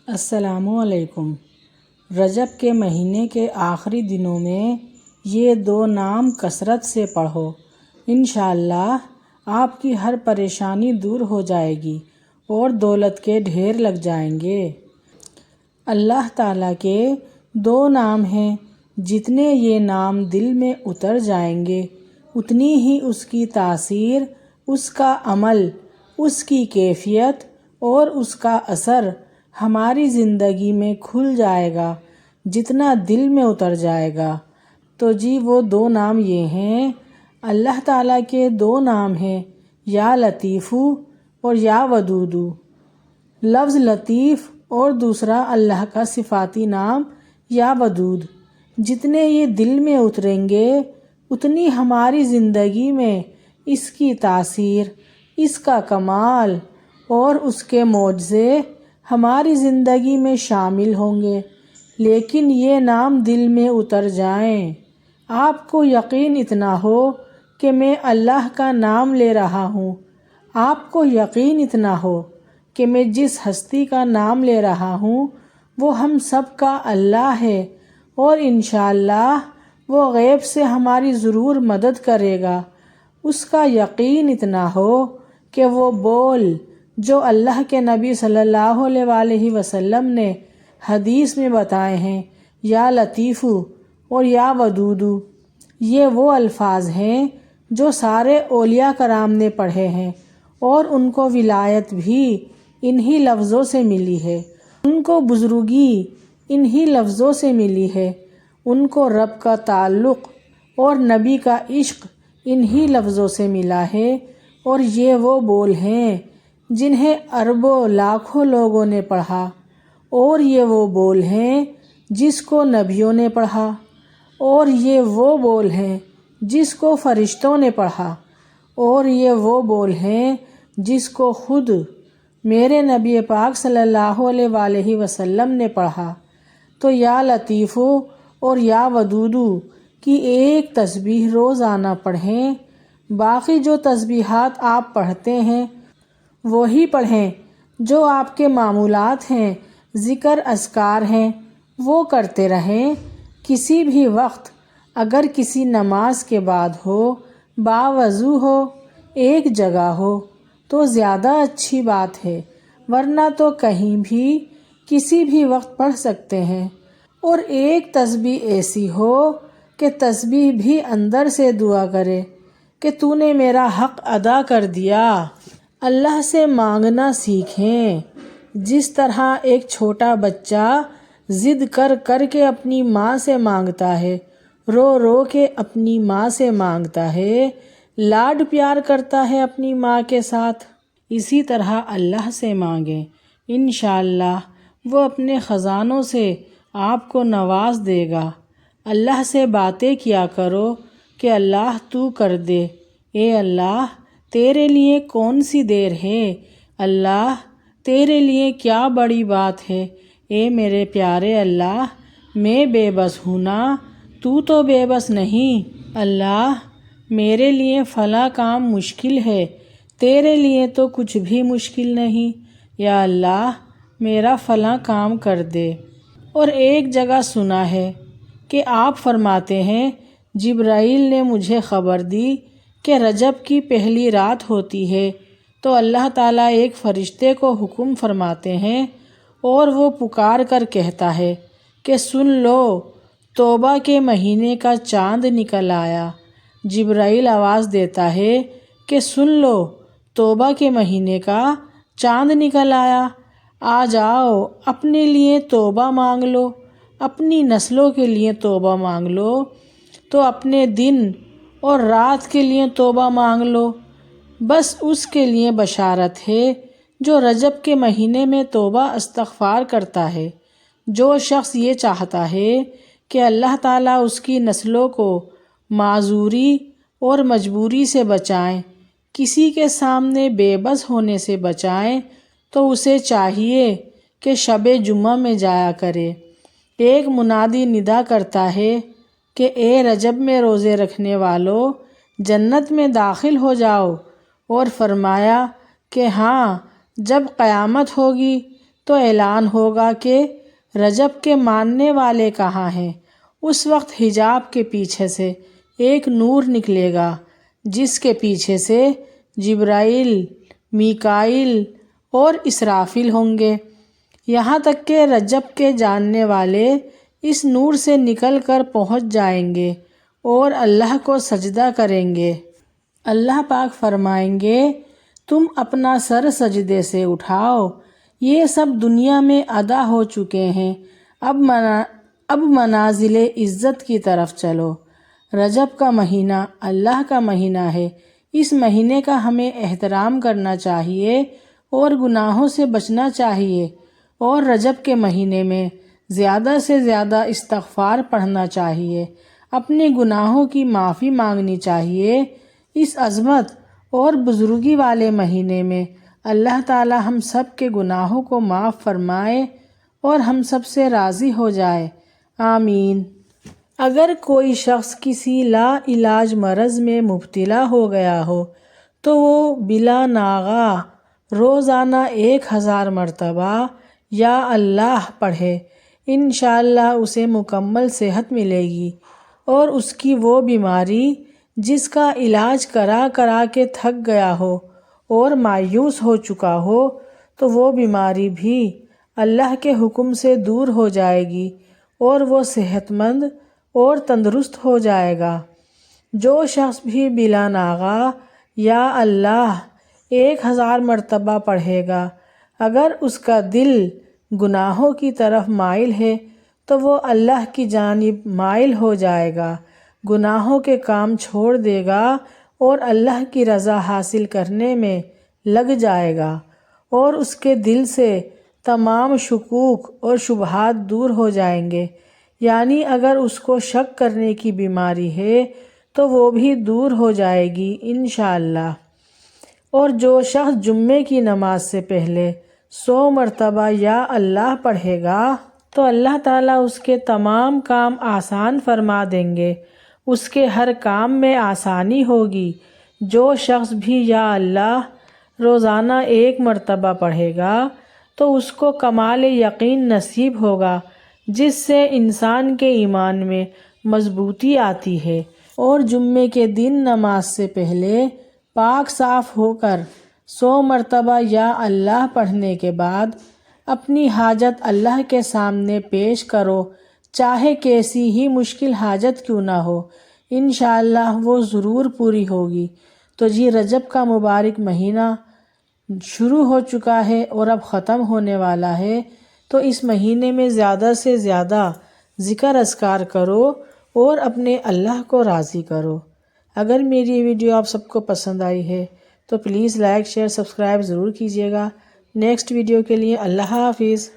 السلام علیکم۔ رجب کے مہینے کے آخری دنوں میں یہ 2 نام کثرت سے پڑھو، انشاءاللہ آپ کی ہر پریشانی دور ہو جائے گی اور دولت کے ڈھیر لگ جائیں گے۔ اللہ تعالیٰ کے 2 نام ہیں، جتنے یہ نام دل میں اتر جائیں گے اتنی ہی اس کی تاثیر، اس کا عمل، اس کی کیفیت اور اس کا اثر ہماری زندگی میں کھل جائے گا جتنا دل میں اتر جائے گا۔ تو جی وہ 2 نام یہ ہیں، اللہ تعالیٰ کے 2 نام ہیں، یا لطیفو اور یا ودودو۔ لفظ لطیف اور دوسرا اللہ کا صفاتی نام یا ودود، جتنے یہ دل میں اتریں گے اتنی ہماری زندگی میں اس کی تاثیر، اس کا کمال اور اس کے معجزے ہماری زندگی میں شامل ہوں گے۔ لیکن یہ نام دل میں اتر جائیں، آپ کو یقین اتنا ہو کہ میں اللہ کا نام لے رہا ہوں، آپ کو یقین اتنا ہو کہ میں جس ہستی کا نام لے رہا ہوں وہ ہم سب کا اللہ ہے اور انشاءاللہ وہ غیب سے ہماری ضرور مدد کرے گا، اس کا یقین اتنا ہو کہ وہ بول جو اللہ کے نبی صلی اللہ علیہ وآلہ وسلم نے حدیث میں بتائے ہیں، یا لطیفو اور یا ودودو، یہ وہ الفاظ ہیں جو سارے اولیاء کرام نے پڑھے ہیں اور ان کو ولایت بھی انہی لفظوں سے ملی ہے، ان کو بزرگی انہی لفظوں سے ملی ہے، ان کو رب کا تعلق اور نبی کا عشق انہی لفظوں سے ملا ہے۔ اور یہ وہ بول ہیں جنہیں اربوں لاکھوں لوگوں نے پڑھا، اور یہ وہ بول ہیں جس کو نبیوں نے پڑھا، اور یہ وہ بول ہیں جس کو فرشتوں نے پڑھا، اور یہ وہ بول ہیں جس کو خود میرے نبی پاک صلی اللہ علیہ وآلہ وسلم نے پڑھا۔ تو یا لطیفو اور یا ودودو کی ایک تسبیح روزانہ پڑھیں، باقی جو تسبیحات آپ پڑھتے ہیں وہی پڑھیں، جو آپ کے معمولات ہیں، ذکر اذکار ہیں، وہ کرتے رہیں۔ کسی بھی وقت اگر کسی نماز کے بعد ہو، باوضو ہو، ایک جگہ ہو تو زیادہ اچھی بات ہے، ورنہ تو کہیں بھی کسی بھی وقت پڑھ سکتے ہیں۔ اور ایک تسبیح ایسی ہو کہ تسبیح بھی اندر سے دعا کرے کہ تو نے میرا حق ادا کر دیا۔ اللہ سے مانگنا سیکھیں، جس طرح ایک چھوٹا بچہ ضد کر کر کے اپنی ماں سے مانگتا ہے، رو رو کے اپنی ماں سے مانگتا ہے، لاڈ پیار کرتا ہے اپنی ماں کے ساتھ، اسی طرح اللہ سے مانگیں، انشاءاللہ وہ اپنے خزانوں سے آپ کو نواز دے گا۔ اللہ سے باتیں کیا کرو کہ اللہ تو کر دے، اے اللہ تیرے لیے کون سی دیر ہے، اللہ تیرے لیے کیا بڑی بات ہے، اے میرے پیارے اللہ میں بے بس ہوں نا، تو تو بے بس نہیں، اللہ میرے لیے فلاں کام مشکل ہے، تیرے لیے تو کچھ بھی مشکل نہیں، یا اللہ میرا فلاں کام کر دے۔ اور ایک جگہ سنا ہے کہ آپ فرماتے ہیں جبرائیل نے مجھے خبر دی کہ رجب کی پہلی رات ہوتی ہے تو اللہ تعالیٰ ایک فرشتے کو حکم فرماتے ہیں اور وہ پکار کر کہتا ہے کہ سن لو توبہ کے مہینے کا چاند نکل آیا۔ جبرائیل آواز دیتا ہے کہ سن لو توبہ کے مہینے کا چاند نکل آیا، آ جاؤ اپنے لیے توبہ مانگ لو، اپنی نسلوں کے لیے توبہ مانگ لو، تو اپنے دن اور رات کے لیے توبہ مانگ لو۔ بس اس کے لیے بشارت ہے جو رجب کے مہینے میں توبہ استغفار کرتا ہے۔ جو شخص یہ چاہتا ہے کہ اللہ تعالیٰ اس کی نسلوں کو معذوری اور مجبوری سے بچائیں، کسی کے سامنے بے بس ہونے سے بچائیں، تو اسے چاہیے کہ شب جمعہ میں جایا کرے۔ ایک منادی ندا کرتا ہے کہ اے رجب میں روزے رکھنے والو جنت میں داخل ہو جاؤ، اور فرمایا کہ ہاں جب قیامت ہوگی تو اعلان ہوگا کہ رجب کے ماننے والے کہاں ہیں۔ اس وقت حجاب کے پیچھے سے ایک نور نکلے گا جس کے پیچھے سے جبرائیل، میکائیل اور اسرافیل ہوں گے، یہاں تک کہ رجب کے جاننے والے اس نور سے نکل کر پہنچ جائیں گے اور اللہ کو سجدہ کریں گے۔ اللہ پاک فرمائیں گے تم اپنا سر سجدے سے اٹھاؤ، یہ سب دنیا میں ادا ہو چکے ہیں، اب منازل عزت کی طرف چلو۔ رجب کا مہینہ اللہ کا مہینہ ہے، اس مہینے کا ہمیں احترام کرنا چاہیے اور گناہوں سے بچنا چاہیے، اور رجب کے مہینے میں زیادہ سے زیادہ استغفار پڑھنا چاہیے، اپنے گناہوں کی معافی مانگنی چاہیے۔ اس عظمت اور بزرگی والے مہینے میں اللہ تعالی ہم سب کے گناہوں کو معاف فرمائے اور ہم سب سے راضی ہو جائے، آمین۔ اگر کوئی شخص کسی لا علاج مرض میں مبتلا ہو گیا ہو تو وہ بلا ناغہ روزانہ 1000 مرتبہ یا اللہ پڑھے، انشاءاللہ اسے مکمل صحت ملے گی، اور اس کی وہ بیماری جس کا علاج کرا کرا کے تھک گیا ہو اور مایوس ہو چکا ہو تو وہ بیماری بھی اللہ کے حکم سے دور ہو جائے گی اور وہ صحت مند اور تندرست ہو جائے گا۔ جو شخص بھی بلا ناغہ یا اللہ 1000 مرتبہ پڑھے گا، اگر اس کا دل گناہوں کی طرف مائل ہے تو وہ اللہ کی جانب مائل ہو جائے گا، گناہوں کے کام چھوڑ دے گا اور اللہ کی رضا حاصل کرنے میں لگ جائے گا، اور اس کے دل سے تمام شکوک اور شبہات دور ہو جائیں گے، یعنی اگر اس کو شک کرنے کی بیماری ہے تو وہ بھی دور ہو جائے گی انشاءاللہ۔ اور جو شخص جمعے کی نماز سے پہلے 100 مرتبہ یا اللہ پڑھے گا تو اللہ تعالیٰ اس کے تمام کام آسان فرما دیں گے، اس کے ہر کام میں آسانی ہوگی۔ جو شخص بھی یا اللہ روزانہ 1 مرتبہ پڑھے گا تو اس کو کمال یقین نصیب ہوگا، جس سے انسان کے ایمان میں مضبوطی آتی ہے، اور جمعے کے دن نماز سے پہلے پاک صاف ہو کر 100 مرتبہ یا اللہ پڑھنے کے بعد اپنی حاجت اللہ کے سامنے پیش کرو، چاہے کیسی ہی مشکل حاجت کیوں نہ ہو، انشاءاللہ وہ ضرور پوری ہوگی۔ تو جی رجب کا مبارک مہینہ شروع ہو چکا ہے اور اب ختم ہونے والا ہے، تو اس مہینے میں زیادہ سے زیادہ ذکر اذکار کرو اور اپنے اللہ کو راضی کرو۔ اگر میری ویڈیو آپ سب کو پسند آئی ہے تو پلیز لائک، شیئر، سبسکرائب ضرور کیجیے گا۔ نیکسٹ ویڈیو کے لیے اللہ حافظ۔